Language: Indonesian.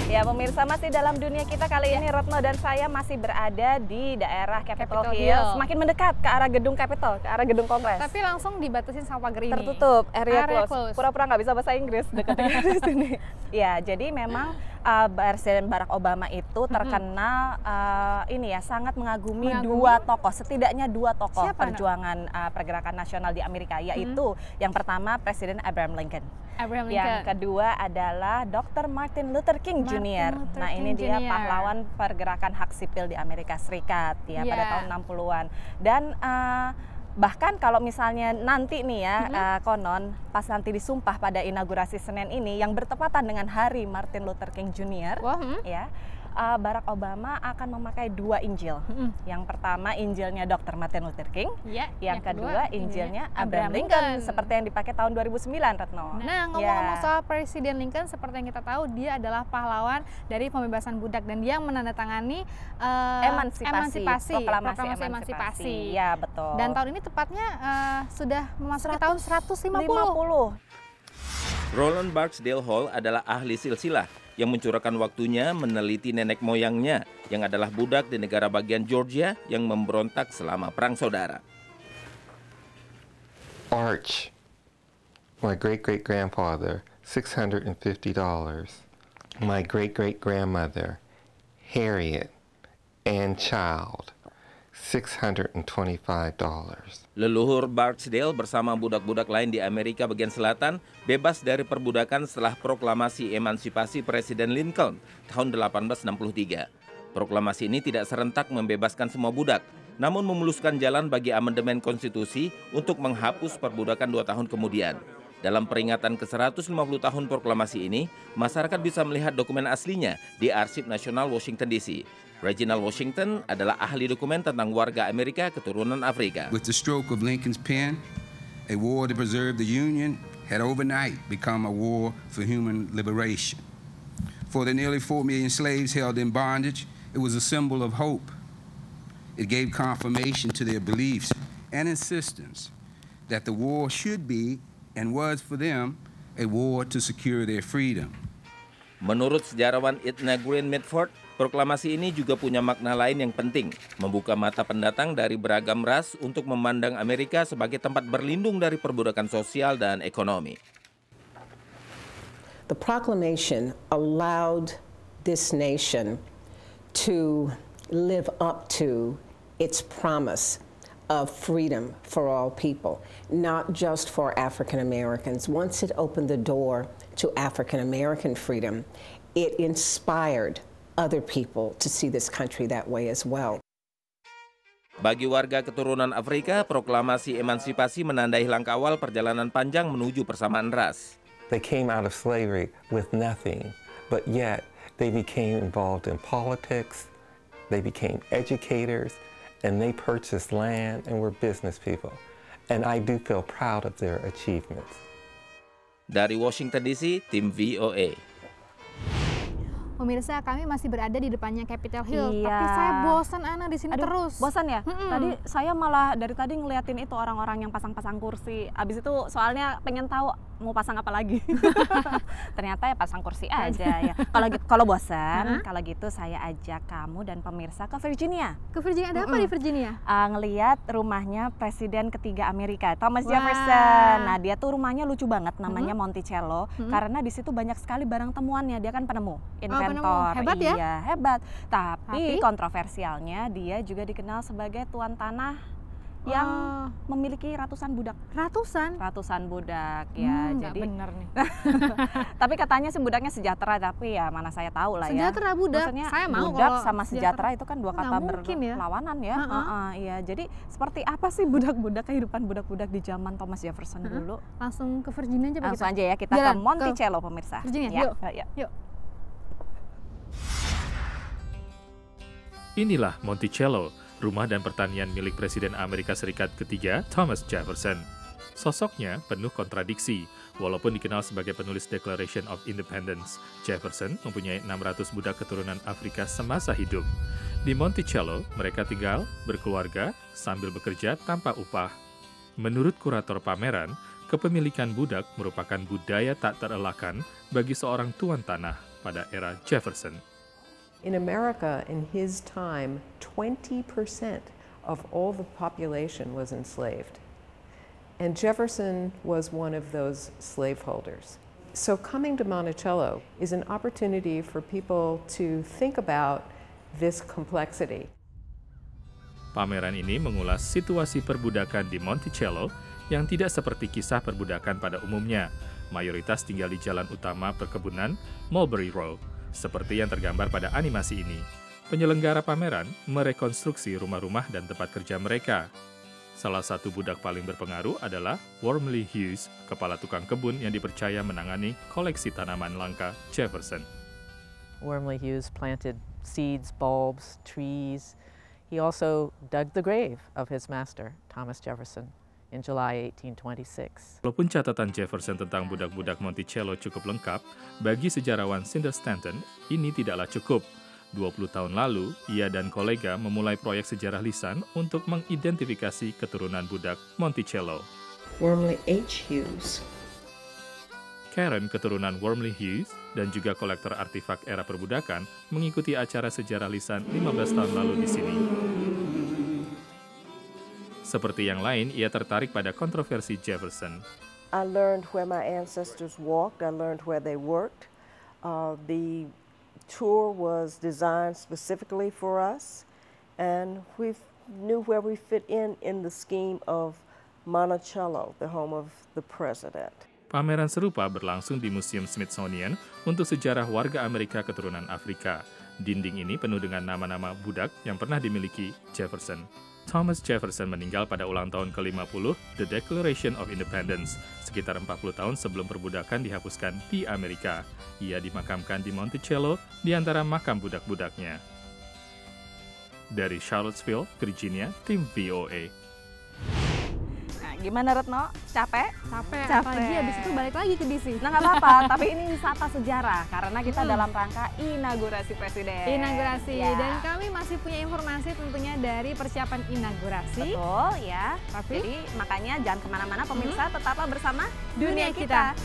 Ya pemirsa, masih dalam dunia kita kali ini Retno dan saya masih berada di daerah Capitol Hill. Semakin mendekat ke arah gedung Capitol, ke arah gedung Kongres. Tapi langsung dibatasin sama pagar ini. Tertutup, area close. Pura-pura nggak bisa bahasa Inggris dekat-dekat di sini. Ya, jadi memang Presiden Barack Obama itu terkenal ini ya sangat mengagumi dua tokoh, setidaknya dua tokoh perjuangan pergerakan nasional di Amerika, yaitu yang pertama Presiden Abraham Lincoln. Yang kedua adalah Dr. Martin Luther King Jr. Nah, ini dia pahlawan pergerakan hak sipil di Amerika Serikat ya pada tahun 60-an. Dan bahkan kalau misalnya nanti nih ya, konon pas nanti disumpah pada inaugurasi Senin ini yang bertepatan dengan hari Martin Luther King Jr. Ya, Barack Obama akan memakai dua Injil. Yang pertama Injilnya Dr. Martin Luther King, yang kedua Injilnya Abraham Lincoln, seperti yang dipakai tahun 2009, Retno. Nah, ngomong-ngomong soal Presiden Lincoln, seperti yang kita tahu dia adalah pahlawan dari pembebasan budak dan dia menandatangani proklamasi emansipasi. Ya, betul. Dan tahun ini tepatnya sudah memasuki tahun 150. Roland Barksdale Hall adalah ahli silsilah yang mencurahkan waktunya meneliti nenek moyangnya yang adalah budak di negara bagian Georgia yang memberontak selama Perang Saudara. Arch, my great-great-grandfather, $650. My great-great-grandmother, Harriet Ann Child, $625. Leluhur Barksdale bersama budak-budak lain di Amerika bagian selatan bebas dari perbudakan setelah proklamasi emansipasi Presiden Lincoln tahun 1863. Proklamasi ini tidak serentak membebaskan semua budak, namun memuluskan jalan bagi amandemen konstitusi untuk menghapus perbudakan 2 tahun kemudian. Dalam peringatan ke-150 tahun proklamasi ini, masyarakat bisa melihat dokumen aslinya di Arsip Nasional Washington DC. Reginald Washington adalah ahli dokumen tentang warga Amerika keturunan Afrika. With the stroke of Lincoln's pen, a war to preserve the Union had overnight become a war for human liberation. For the nearly 4 million slaves held in bondage, it was a symbol of hope. It gave confirmation to their beliefs and insistence that the war should be and was for them a war to secure their freedom. Menurut sejarawan Edna Green Mitford, proklamasi ini juga punya makna lain yang penting, membuka mata pendatang dari beragam ras untuk memandang Amerika sebagai tempat berlindung dari perbudakan sosial dan ekonomi. The proclamation allowed this nation to live up to its promise of freedom for all people, not just for African Americans. Once it opened the door to African American freedom, it inspired other people to see this country that way as well. Bagi warga keturunan Afrika, proklamasi emansipasi menandai langkah awal perjalanan panjang menuju persamaan ras. They came out of slavery with nothing, but yet they became involved in politics, they became educators, and they purchased land and were business people. And I do feel proud of their achievements. Dari Washington DC, tim VOA. Pemirsa, kami masih berada di depannya Capitol Hill, tapi saya bosan Ana di sini terus. Bosan ya? Tadi saya malah dari tadi ngeliatin itu orang-orang yang pasang-pasang kursi. Abis itu soalnya pengen tahu mau pasang apa lagi. Ternyata ya pasang kursi aja ya. Kalau bosan, kalau gitu saya ajak kamu dan pemirsa ke Virginia. Ke Virginia, ada apa di Virginia? Ngeliat rumahnya Presiden ketiga Amerika, Thomas Jefferson. Nah, dia tuh rumahnya lucu banget, namanya Monticello, karena di situ banyak sekali barang temuannya. Dia kan penemu, inventor. Hebat ya? Iya, hebat. Tapi kontroversialnya dia juga dikenal sebagai tuan tanah yang memiliki ratusan budak. Ratusan budak ya. Jadi bener nih. Tapi katanya sih budaknya sejahtera, tapi ya mana saya tahu lah ya. Sejahtera budak. Maksudnya saya mau budak sama sejahtera itu kan dua kata berlawanan ya. Iya. Jadi seperti apa sih budak-budak, kehidupan budak-budak di zaman Thomas Jefferson dulu? Langsung ke Virginia aja. Langsung aja ya, kita ke Monticello pemirsa. Virginia, yuk. Inilah Monticello, rumah dan pertanian milik Presiden Amerika Serikat ketiga, Thomas Jefferson. Sosoknya penuh kontradiksi. Walaupun dikenal sebagai penulis Declaration of Independence, Jefferson mempunyai 600 budak keturunan Afrika semasa hidup. Di Monticello, mereka tinggal, berkeluarga, sambil bekerja tanpa upah. Menurut kurator pameran, kepemilikan budak merupakan budaya tak terelakkan bagi seorang tuan tanah. pada era Jefferson. In America, in his time, 20% of all the population was enslaved. And Jefferson was one of those slaveholders. So coming to Monticello is an opportunity for people to think about this complexity. Pameran ini mengulas situasi perbudakan di Monticello yang tidak seperti kisah perbudakan pada umumnya. Mayoritas tinggal di jalan utama perkebunan Mulberry Row, seperti yang tergambar pada animasi ini. Penyelenggara pameran merekonstruksi rumah-rumah dan tempat kerja mereka. Salah satu budak paling berpengaruh adalah Wormley Hughes, kepala tukang kebun yang dipercaya menangani koleksi tanaman langka Jefferson. Wormley Hughes planted seeds, bulbs, trees. He also dug the grave of his master, Thomas Jefferson, in July 1826. Walaupun catatan Jefferson tentang budak-budak Monticello cukup lengkap, bagi sejarawan Cinder Stanton, ini tidaklah cukup. 20 tahun lalu, ia dan kolega memulai proyek sejarah lisan untuk mengidentifikasi keturunan budak Monticello. Wormley H. Hughes. Karen, keturunan Wormley Hughes, dan juga kolektor artefak era perbudakan, mengikuti acara sejarah lisan 15 tahun lalu di sini. Seperti yang lain, ia tertarik pada kontroversi Jefferson. I learned where my ancestors walked, I learned where they worked. The tour was designed specifically for us, and we knew where we fit in the scheme of Monticello, the home of the president. Pameran serupa berlangsung di Museum Smithsonian untuk sejarah warga Amerika keturunan Afrika. Dinding ini penuh dengan nama-nama budak yang pernah dimiliki Jefferson. Thomas Jefferson meninggal pada ulang tahun ke-50 The Declaration of Independence, sekitar 40 tahun sebelum perbudakan dihapuskan di Amerika. Ia dimakamkan di Monticello di antara makam budak-budaknya. Dari Charlottesville, Virginia, tim VOA. Gimana Retno? Capek? Capek. Apalagi habis itu balik lagi ke DC. Nah nggak apa-apa, tapi ini wisata sejarah karena kita dalam rangka inaugurasi presiden. Inaugurasi, dan kami masih punya informasi tentunya dari persiapan inaugurasi. Betul ya. Tapi jadi makanya jangan kemana-mana pemirsa, tetaplah bersama Dunia Kita.